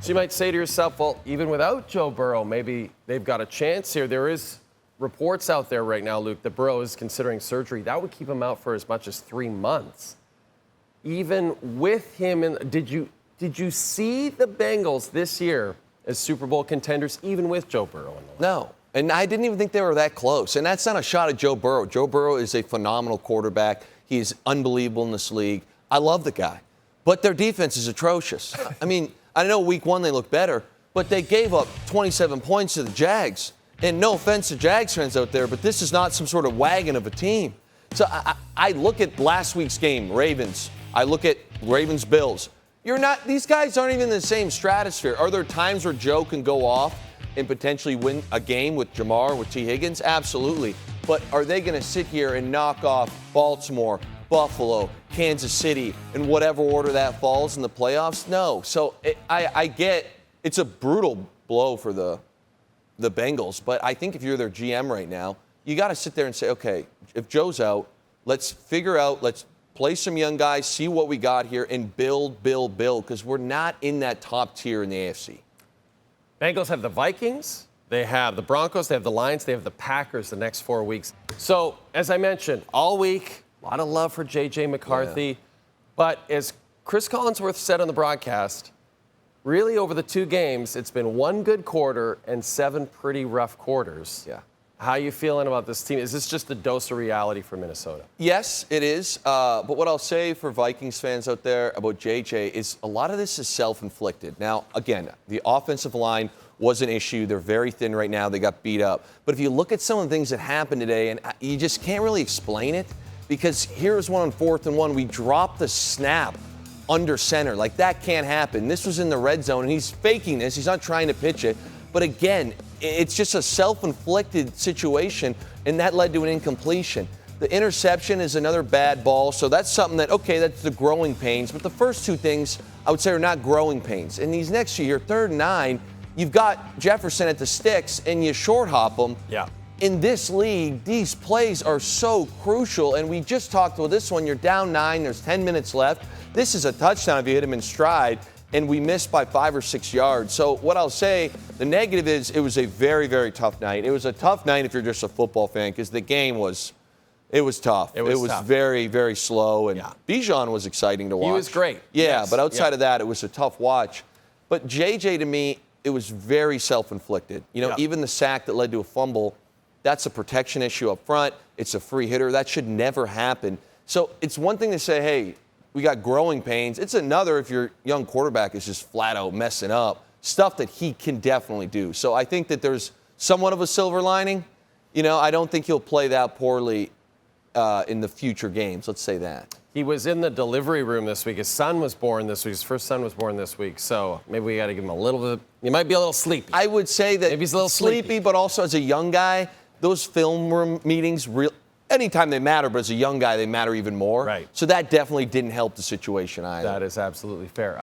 So you might say to yourself, well, even without Joe Burrow, maybe they've got a chance here. There is reports out there right now, Luke, that Burrow is considering surgery. That would keep him out for as much as 3 months. Even with him, did you see the Bengals this year as Super Bowl contenders, even with Joe Burrow in the league? No. And I didn't even think they were that close. And that's not a shot at Joe Burrow. Joe Burrow is a phenomenal quarterback. He's unbelievable in this league. I love the guy. But their defense is atrocious. I mean, I know week one they look better, but they gave up 27 points to the Jags. And no offense to Jags fans out there, but this is not some sort of wagon of a team. So I look at last week's game, Ravens. I look at Ravens-Bills. These guys aren't even in the same stratosphere. Are there times where Joe can go off and potentially win a game with Jamar, with T. Higgins? Absolutely. But are they going to sit here and knock off Baltimore, Buffalo, Kansas City, in whatever order that falls in the playoffs? No. So I get it's a brutal blow for the Bengals, but I think if you're their GM right now, you got to sit there and say, okay, if Joe's out, let's play some young guys, see what we got here, and build, because we're not in that top tier in the AFC. Bengals have the Vikings, they have the Broncos, they have the Lions, they have the Packers the next 4 weeks. So, as I mentioned, all week, a lot of love for J.J. McCarthy. Yeah. But as Chris Collinsworth said on the broadcast, really over the 2 games, it's been 1 good quarter and 7 pretty rough quarters. Yeah. How are you feeling about this team? Is this just a dose of reality for Minnesota? Yes, it is. But what I'll say for Vikings fans out there about JJ is a lot of this is self-inflicted. Now, again, the offensive line was an issue. They're very thin right now. They got beat up. But if you look at some of the things that happened today, and you just can't really explain it, because here's one on 4th and 1. We dropped the snap under center. Like, that can't happen. This was in the red zone, and he's faking this. He's not trying to pitch it. But again, it's just a self-inflicted situation, and that led to an incompletion. The interception is another bad ball, so that's something that, okay, that's the growing pains. But the first 2 things, I would say, are not growing pains. In these next 2 years, 3rd and 9, you've got Jefferson at the sticks, and you short hop him. Yeah. In this league, these plays are so crucial, and we just talked about this one. You're down 9, there's 10 minutes left. This is a touchdown if you hit him in stride, and we missed by 5 or 6 yards. So what I'll say, the negative is it was a very, very tough night. It was a tough night if you're just a football fan, because the game was tough. It was tough. Very, very slow, and yeah. Bijan was exciting to watch. He was great. Yeah, yes. But outside of that, it was a tough watch. But JJ, to me, it was very self-inflicted. You know, even the sack that led to a fumble, that's a protection issue up front. It's a free hitter. That should never happen. So it's one thing to say, hey, we got growing pains. It's another if your young quarterback is just flat out messing up, stuff that he can definitely do. So I think that there's somewhat of a silver lining. You know, I don't think he'll play that poorly in the future games. Let's say that. He was in the delivery room this week. His son was born this week. His first son was born this week. So maybe we got to give him a little bit. He might be a little sleepy. I would say that maybe he's a little sleepy, but also as a young guy, those film room meetings anytime they matter, but as a young guy, they matter even more. Right. So that definitely didn't help the situation either. That is absolutely fair.